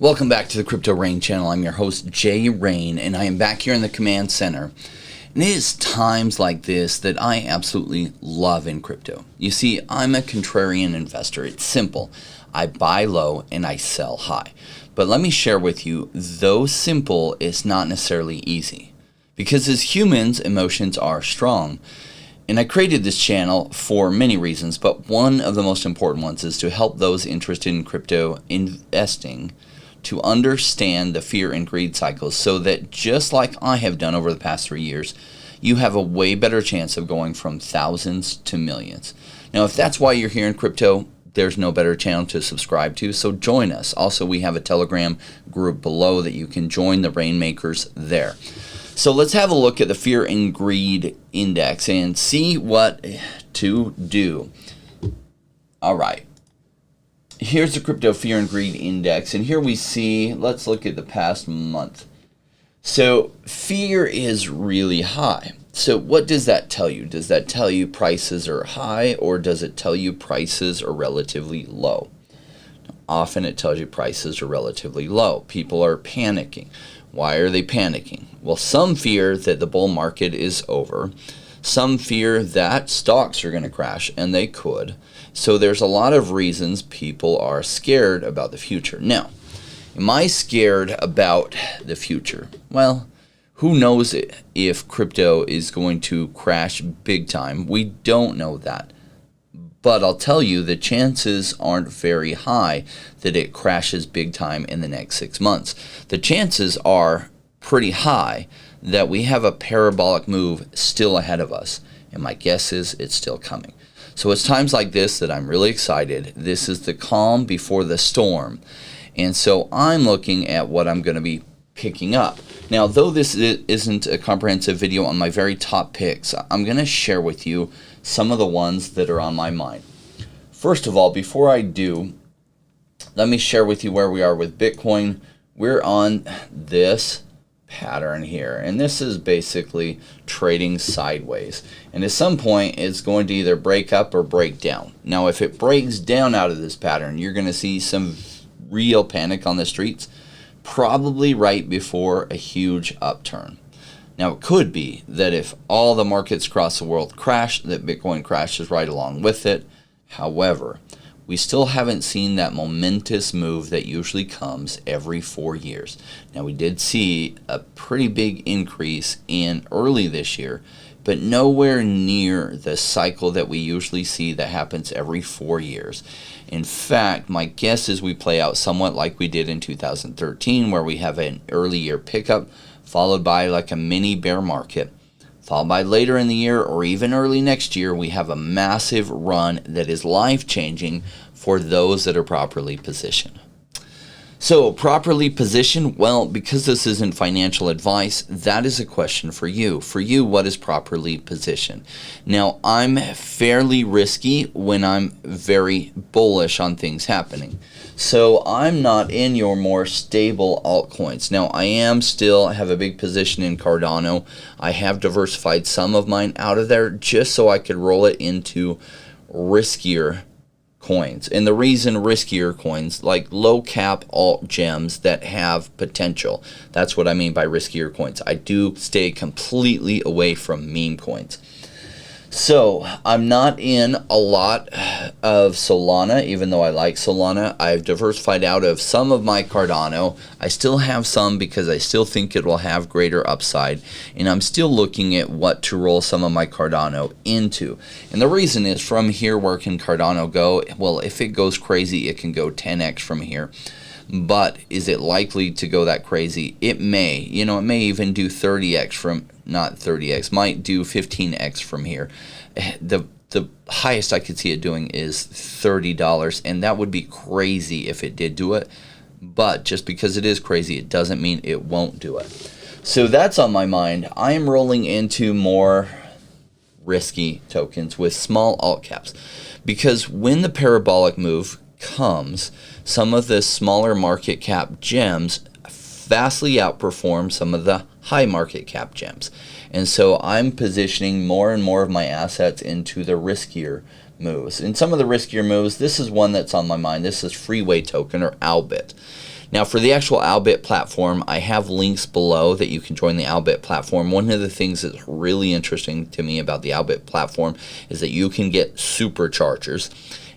Welcome back to the Crypto Rain channel. I'm your host, Jay Rain, and I am back here in the command center. And it is times like this that I absolutely love in crypto. You see, I'm a contrarian investor. It's simple. I buy low and I sell high. But let me share with you, though simple, it's not necessarily easy. Because as humans, emotions are strong. And I created this channel for many reasons, but one of the most important ones is to help those interested in crypto investing to understand the fear and greed cycles so that just like I have done over the past 3 years, you have a way better chance of going from thousands to millions. Now, if that's why you're here in crypto, there's no better channel to subscribe to, so join us. Also, we have a Telegram group below that you can join the Rainmakers there. So let's have a look at the Fear and Greed Index and see what to do. All right. Here's the Crypto Fear and Greed Index, and here we see, let's look at the past month. So fear is really high. So what does that tell you? Does that tell you prices are high, or does it tell you prices are relatively low? Often it tells you prices are relatively low. People are panicking. Why are they panicking? Well, some fear that the bull market is over. Some fear that stocks are going to crash, and they could. So there's a lot of reasons people are scared about the future. Now, am I scared about the future? Well, who knows if crypto is going to crash big time? We don't know that. But I'll tell you, the chances aren't very high that it crashes big time in the next 6 months. The chances are pretty high that we have a parabolic move still ahead of us. And my guess is it's still coming. So it's times like this that I'm really excited. This is the calm before the storm. And so I'm looking at what I'm going to be picking up. Now, though this isn't a comprehensive video on my very top picks, I'm going to share with you some of the ones that are on my mind. First of all, before I do, let me share with you where we are with Bitcoin. We're on this pattern here, and this is basically trading sideways, and at some point it's going to either break up or break down. Now, if it breaks down out of this pattern, you're going to see some real panic on the streets, probably right before a huge upturn. Now, it could be that if all the markets across the world crash, that Bitcoin crashes right along with it. However, we still haven't seen that momentous move that usually comes every 4 years. Now, we did see a pretty big increase in early this year, but nowhere near the cycle that we usually see that happens every 4 years. In fact, my guess is we play out somewhat like we did in 2013, where we have an early year pickup, followed by like a mini bear market. Followed by later in the year or even early next year, we have a massive run that is life-changing for those that are properly positioned. So, properly positioned, well, because this isn't financial advice, that is a question for you. For you, what is properly positioned? Now, I'm fairly risky when I'm very bullish on things happening. So I'm not in your more stable altcoins. Now, I have a big position in Cardano. I have diversified some of mine out of there just so I could roll it into riskier coins. And the reason riskier coins, like low cap alt gems that have potential. That's what I mean by riskier coins. I do stay completely away from meme coins. So, I'm not in a lot of Solana, even though I like Solana. I've diversified out of some of my Cardano. I still have some because I still think it will have greater upside. And I'm still looking at what to roll some of my Cardano into. And the reason is, from here, where can Cardano go? Well, if it goes crazy, it can go 10x from here. But is it likely to go that crazy? It may. It may even do 30x from, not 30x, might do 15x from here. The highest I could see it doing is $30, and that would be crazy if it did do it. But just because it is crazy, it doesn't mean it won't do it. So that's on my mind. I am rolling into more risky tokens with small alt caps, because when the parabolic move comes, some of the smaller market cap gems vastly outperform some of the high market cap gems. And so I'm positioning more and more of my assets into the riskier moves. And some of the riskier moves, this is one that's on my mind. This is Freeway Token, or Aubit. Now, for the actual Aubit platform, I have links below that you can join the Aubit platform. One of the things that's really interesting to me about the Aubit platform is that you can get superchargers,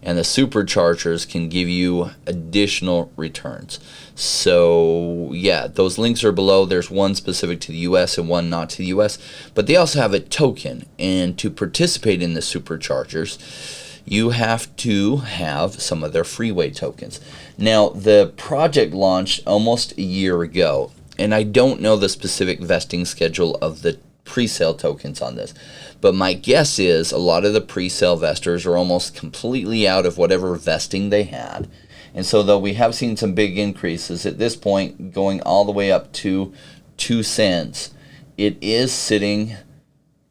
and the superchargers can give you additional returns. So yeah, those links are below. There's one specific to the US and one not to the US, but they also have a token, and to participate in the superchargers, you have to have some of their Freeway tokens. Now, the project launched almost a year ago, and I don't know the specific vesting schedule of the pre-sale tokens on this, but my guess is a lot of the pre-sale vestors are almost completely out of whatever vesting they had. And so though we have seen some big increases at this point, going all the way up to 2 cents, it is sitting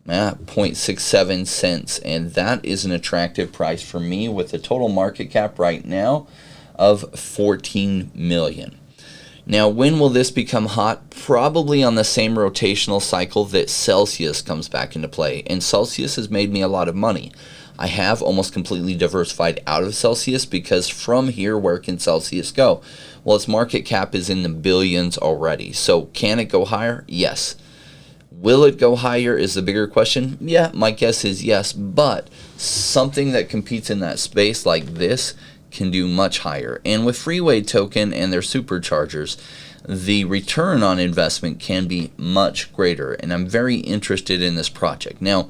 at 0.67 cents, and that is an attractive price for me with a total market cap right now of 14 million. Now, when will this become hot? Probably on the same rotational cycle that Celsius comes back into play. And Celsius has made me a lot of money. I have almost completely diversified out of Celsius because from here, where can Celsius go? Well, its market cap is in the billions already. So can it go higher? Yes. Will it go higher is the bigger question. Yeah, my guess is yes. But something that competes in that space like this can do much higher. And with Freeway Token and their superchargers, the return on investment can be much greater. And I'm very interested in this project. Now,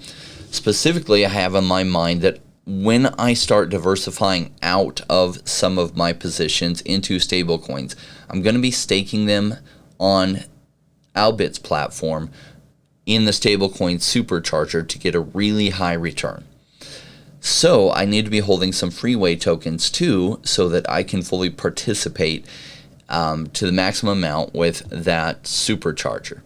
specifically, I have in my mind that when I start diversifying out of some of my positions into stablecoins, I'm going to be staking them on Aubit's platform in the stablecoin supercharger to get a really high return. So I need to be holding some Freeway tokens too, so that I can fully participate to the maximum amount with that supercharger.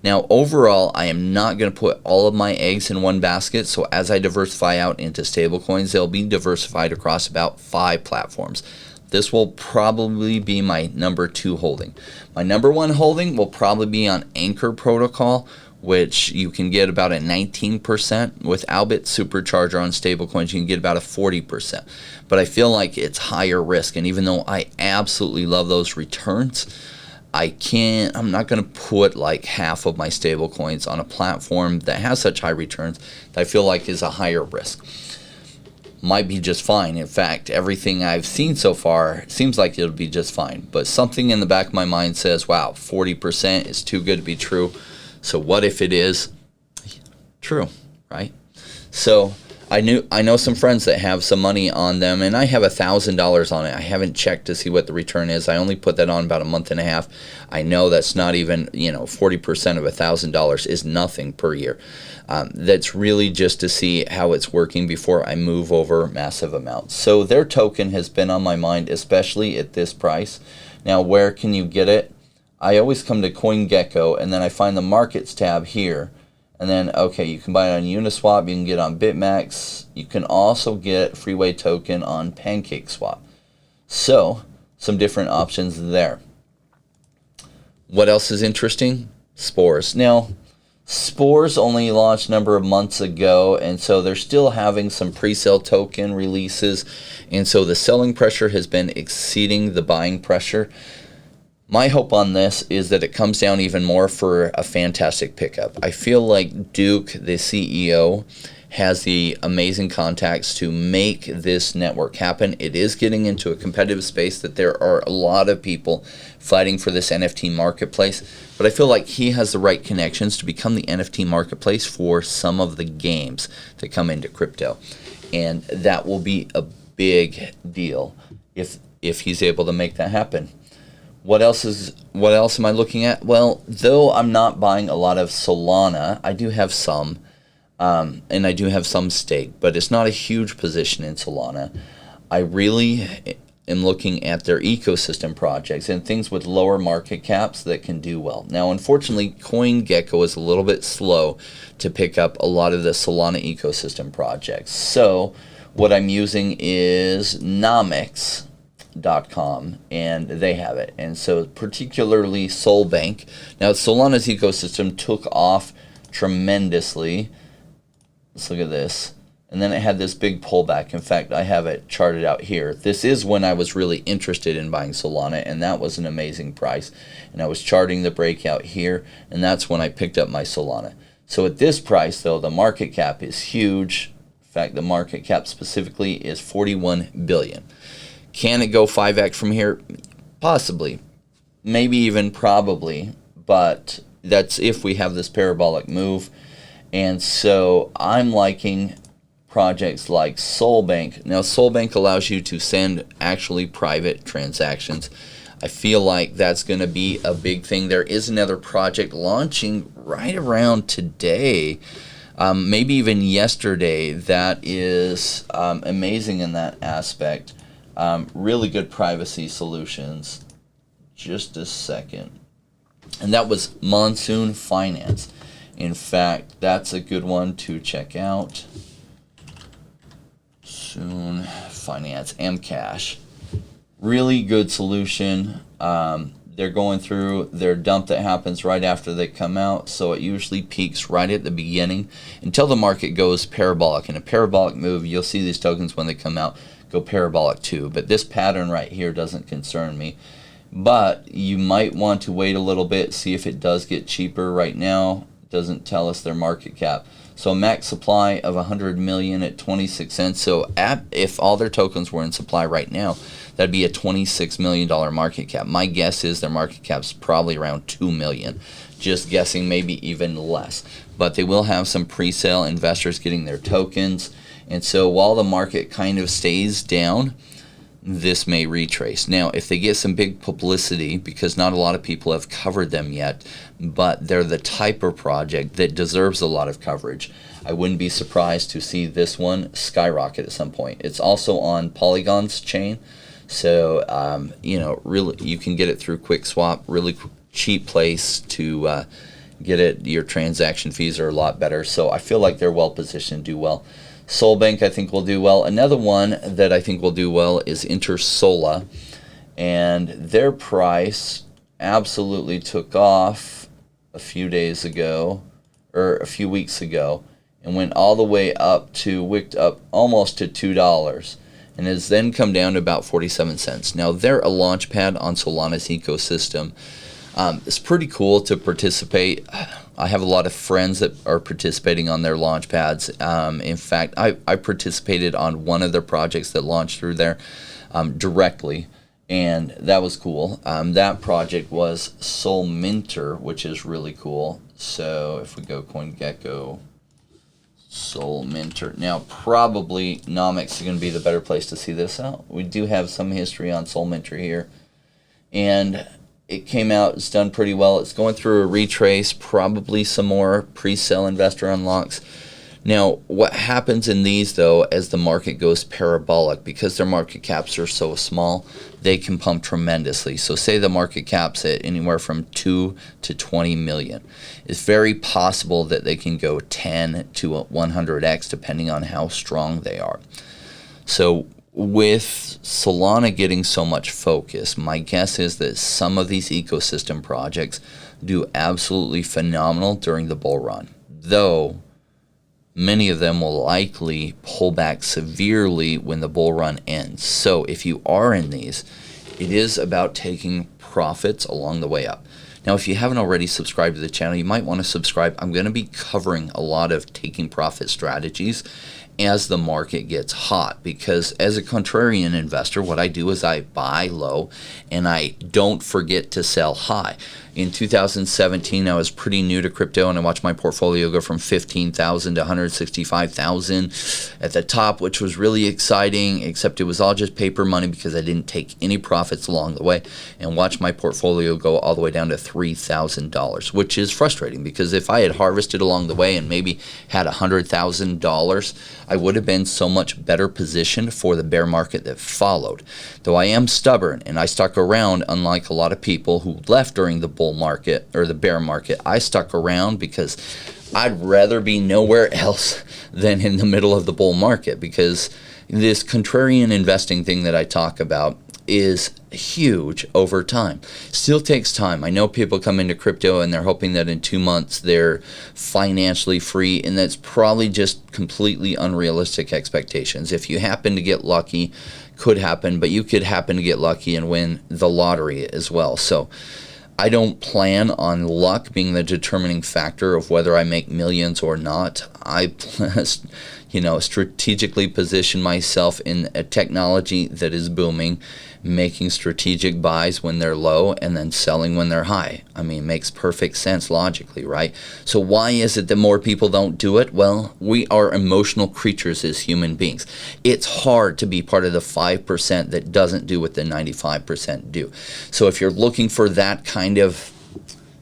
Now, overall, I am not going to put all of my eggs in one basket. So as I diversify out into stablecoins, they'll be diversified across about 5 platforms. This will probably be my number 2 holding. My number 1 holding will probably be on Anchor Protocol, which you can get about a 19%. With Aubit Supercharger on stablecoins, you can get about a 40%. But I feel like it's higher risk, and even though I absolutely love those returns, I'm not going to put like half of my stablecoins on a platform that has such high returns that I feel like is a higher risk. Might be just fine. In fact, everything I've seen so far seems like it'll be just fine. But something in the back of my mind says, wow, 40% is too good to be true. So what if it is true, right? So I know some friends that have some money on them, and I have $1,000 on it. I haven't checked to see what the return is. I only put that on about a month and a half. I know that's not even, 40% of $1,000 is nothing per year. That's really just to see how it's working before I move over massive amounts. So their token has been on my mind, especially at this price. Now, where can you get it? I always come to CoinGecko, and then I find the markets tab here. And then, okay, you can buy it on Uniswap, you can get it on BitMax. You can also get Freeway Token on PancakeSwap. So, some different options there. What else is interesting? Spores. Now, Spores only launched a number of months ago, and so they're still having some pre-sale token releases. And so the selling pressure has been exceeding the buying pressure. My hope on this is that it comes down even more for a fantastic pickup. I feel like Duke, the CEO, has the amazing contacts to make this network happen. It is getting into a competitive space that there are a lot of people fighting for this NFT marketplace, but I feel like he has the right connections to become the NFT marketplace for some of the games that come into crypto. And that will be a big deal if he's able to make that happen. What else am I looking at? Well, though I'm not buying a lot of Solana, I do have some, and I do have some stake, but it's not a huge position in Solana. I really am looking at their ecosystem projects and things with lower market caps that can do well. Now, unfortunately, CoinGecko is a little bit slow to pick up a lot of the Solana ecosystem projects. So what I'm using is Nomics.com, and they have it. And so particularly SolBank. Now, Solana's ecosystem took off tremendously. Let's look at this. and then it had this big pullback. In fact, I have it charted out here. This is when I was really interested in buying Solana, and that was an amazing price. And I was charting the breakout here, and that's when I picked up my Solana. So at this price, though, the market cap is huge. In fact, the market cap specifically is 41 billion. Can it go 5x from here? Possibly. Maybe even probably, but that's if we have this parabolic move. And so I'm liking projects like SolBank. Now, SolBank allows you to send actually private transactions. I feel like that's going to be a big thing. There is another project launching right around today, maybe even yesterday, that is amazing in that aspect. Really good privacy solutions. Just a second. And that was Monsoon Finance. In fact, that's a good one to check out. Soon Finance, Mcash. Really good solution. They're going through their dump that happens right after they come out, so it usually peaks right at the beginning until the market goes parabolic. In a parabolic move, you'll see these tokens when they come out go parabolic too, but this pattern right here doesn't concern me. But you might want to wait a little bit, see if it does get cheaper. Right now, it doesn't tell us their market cap. So max supply of 100 million at 26 cents. So if all their tokens were in supply right now, that'd be a $26 million market cap. My guess is their market cap's probably around 2 million. Just guessing, maybe even less. But they will have some pre-sale investors getting their tokens. And so while the market kind of stays down, this may retrace. Now, if they get some big publicity, because not a lot of people have covered them yet, but they're the type of project that deserves a lot of coverage, I wouldn't be surprised to see this one skyrocket at some point. It's also on Polygon's chain, so really you can get it through QuickSwap. Really cheap place to get it. Your transaction fees are a lot better, so I feel like they're well positioned to do well. SolBank, I think, will do well. Another one that I think will do well is Intersola, and their price absolutely took off a few days ago, or a few weeks ago, and went all the way up to, wicked up almost to $2, and has then come down to about 47 cents. Now, they're a launch pad on Solana's ecosystem. It's pretty cool to participate. I have a lot of friends that are participating on their launch pads. In fact, I participated on one of their projects that launched through there directly, and that was cool. That project was SolMinter, which is really cool. So if we go CoinGecko, SolMinter. Now, probably Nomics is going to be the better place to see this out. We do have some history on SolMinter here, and it came out, it's done pretty well. It's going through a retrace, probably some more pre-sale investor unlocks. Now, what happens in these, though, as the market goes parabolic, because their market caps are so small, they can pump tremendously. So say the market cap's at anywhere from 2 to 20 million. It's very possible that they can go 10 to 100x, depending on how strong they are. So with Solana getting so much focus, my guess is that some of these ecosystem projects do absolutely phenomenal during the bull run, though many of them will likely pull back severely when the bull run ends. So if you are in these, it is about taking profits along the way up. Now, if you haven't already subscribed to the channel, you might want to subscribe. I'm going to be covering a lot of taking profit strategies as the market gets hot, because as a contrarian investor, what I do is I buy low and I don't forget to sell high. In 2017, I was pretty new to crypto, and I watched my portfolio go from 15,000 to 165,000 at the top, which was really exciting, except it was all just paper money because I didn't take any profits along the way, and watched my portfolio go all the way down to $3,000, which is frustrating, because if I had harvested along the way and maybe had $100,000, I would have been so much better positioned for the bear market that followed. Though I am stubborn and I stuck around, unlike a lot of people who left during the bull market or the bear market. I stuck around because I'd rather be nowhere else than in the middle of the bull market, because this contrarian investing thing that I talk about, is huge over time. Still takes time. I know people come into crypto and they're hoping that in 2 months they're financially free, and that's probably just completely unrealistic expectations. If you happen to get lucky, could happen, but you could happen to get lucky and win the lottery as well. So I don't plan on luck being the determining factor of whether I make millions or not. I strategically position myself in a technology that is booming, making strategic buys when they're low and then selling when they're high. I mean, it makes perfect sense logically, right? So why is it that more people don't do it? Well, we are emotional creatures as human beings. It's hard to be part of the 5% that doesn't do what the 95% do. So if you're looking for that kind of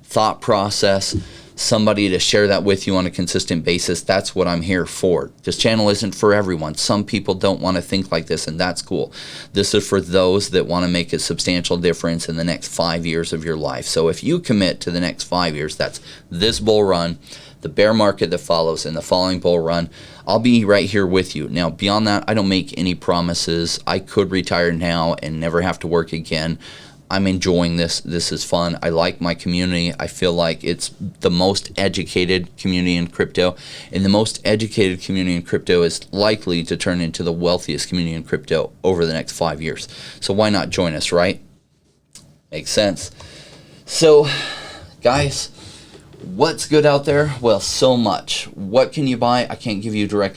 thought process, somebody to share that with you on a consistent basis, that's what I'm here for. This channel isn't for everyone. Some people don't want to think like this, and that's cool. This is for those that want to make a substantial difference in the next 5 years of your life. So if you commit to the next 5 years, that's this bull run, the bear market that follows, and the following bull run, I'll be right here with you. Now, beyond that, I don't make any promises. I could retire now and never have to work again. I'm enjoying this. This is fun. I like my community. I feel like it's the most educated community in crypto, and the most educated community in crypto is likely to turn into the wealthiest community in crypto over the next 5 years. So why not join us, right? Makes sense. So, guys, what's good out there? Well, so much. What can you buy? I can't give you direct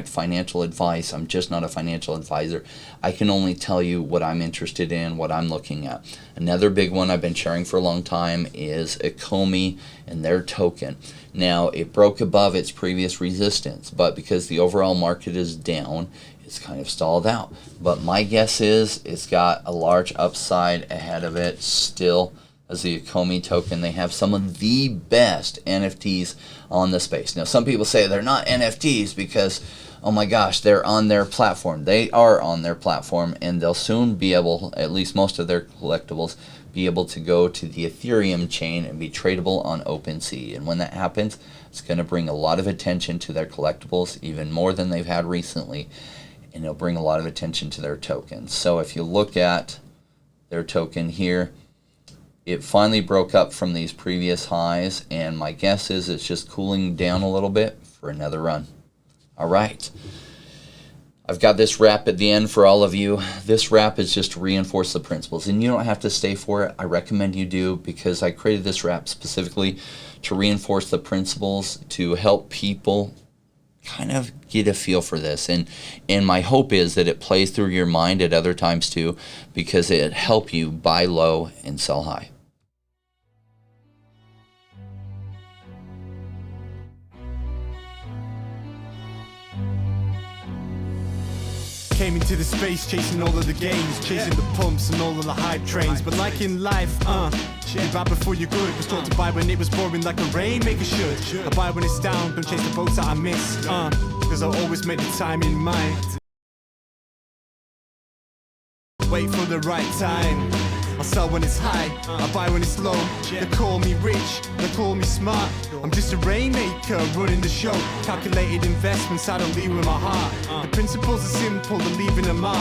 financial advice. I'm just not a financial advisor. I can only tell you what I'm interested in, what I'm looking at. Another big one I've been sharing for a long time is Aubit and their token. Now, it broke above its previous resistance, but because the overall market is down, it's kind of stalled out. But my guess is it's got a large upside ahead of it still. As the Aubit token, they have some of the best NFTs on the space. Now, some people say they're not NFTs because, oh my gosh, they're on their platform. They are on their platform, and they'll soon be able, at least most of their collectibles, be able to go to the Ethereum chain and be tradable on OpenSea. And when that happens, it's going to bring a lot of attention to their collectibles, even more than they've had recently, and it'll bring a lot of attention to their tokens. So if you look at their token here, it finally broke up from these previous highs, and my guess is it's just cooling down a little bit for another run. All right. I've got this wrap at the end for all of you. This wrap is just to reinforce the principles, and you don't have to stay for it. I recommend you do, because I created this wrap specifically to reinforce the principles, to help people kind of get a feel for this. And my hope is that it plays through your mind at other times too, because it help you buy low and sell high. Came into the space chasing all of the gains, chasing the pumps and all of the hype trains. But like in life, be bad before you're good. Was taught to buy when it was pouring like a rainmaker should. I buy when it's down, don't chase the boats that I miss. Cause I'll always make the time in mind. Wait for the right time. I sell when it's high, I buy when it's low. They call me rich, they call me smart. I'm just a rainmaker running the show. Calculated investments, I don't lead with my heart. The principles are simple, they're leaving a mark.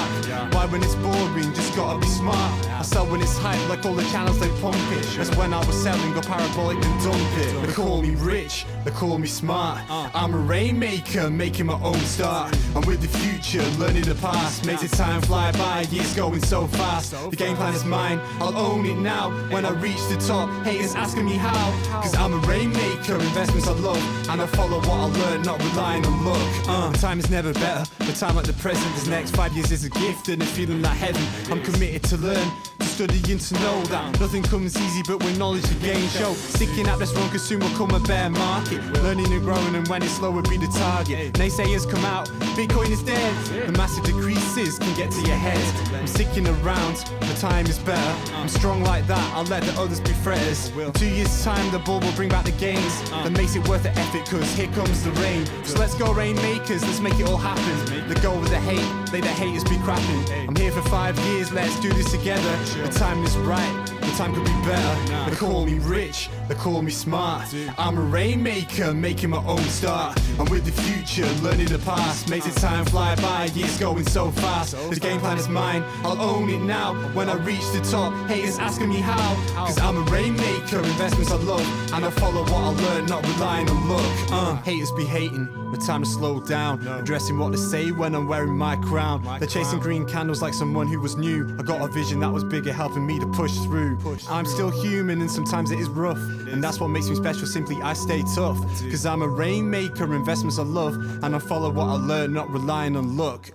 Buy when it's boring, just gotta be smart. I sell when it's hype, like all the channels they pump it. That's when I was selling, go parabolic and dump it. They call me rich, they call me smart. I'm a rainmaker, making my own start. I'm with the future, learning the past. Makes the time fly by, years going so fast. The game plan is mine, I'll own it now. When I reach the top, haters asking me how. Cause I'm a rainmaker, investments I love, and I follow what I learn, not relying on luck. The time is never better, the time like the present. This next 5 years is a gift and a feeling like heaven. I'm committed to learn, to study and to know that nothing comes easy but with knowledge to gain show. Sticking out this wrong, cause soon will come a bear market. Learning and growing, and when it's slow will be the target. Naysayers come out, Bitcoin is dead. The massive decreases can get to your head. I'm sticking around, the time is better. I'm strong like that, I'll let the others be fretters. In 2 years time the bull will bring back the gains. That makes it worth the effort, cause here comes the rain. So let's go rainmakers, let's make it all happen. Let go with the hate, let the haters be crapping. I'm here for 5 years, let's do this together. The time is right, the time could be better. They call me rich, they call me smart. I'm a rainmaker, making my own start. I'm with the future, learning the past. Makes the time fly by, years going so fast. This game plan is mine, I'll own it now. When I reach the top, haters asking me how. Cause I'm a rainmaker, investments I love. And I follow what I learn, not relying on luck. Haters be hating, but time to slow down. Addressing what they say when I'm wearing my crown. They're chasing green candles like someone who was new. I got a vision that was bigger, helping me to push through. I'm still human and sometimes it is rough, and that's what makes me special, simply I stay tough. Cause I'm a rainmaker, investments I love. And I follow what I learn, not relying on luck.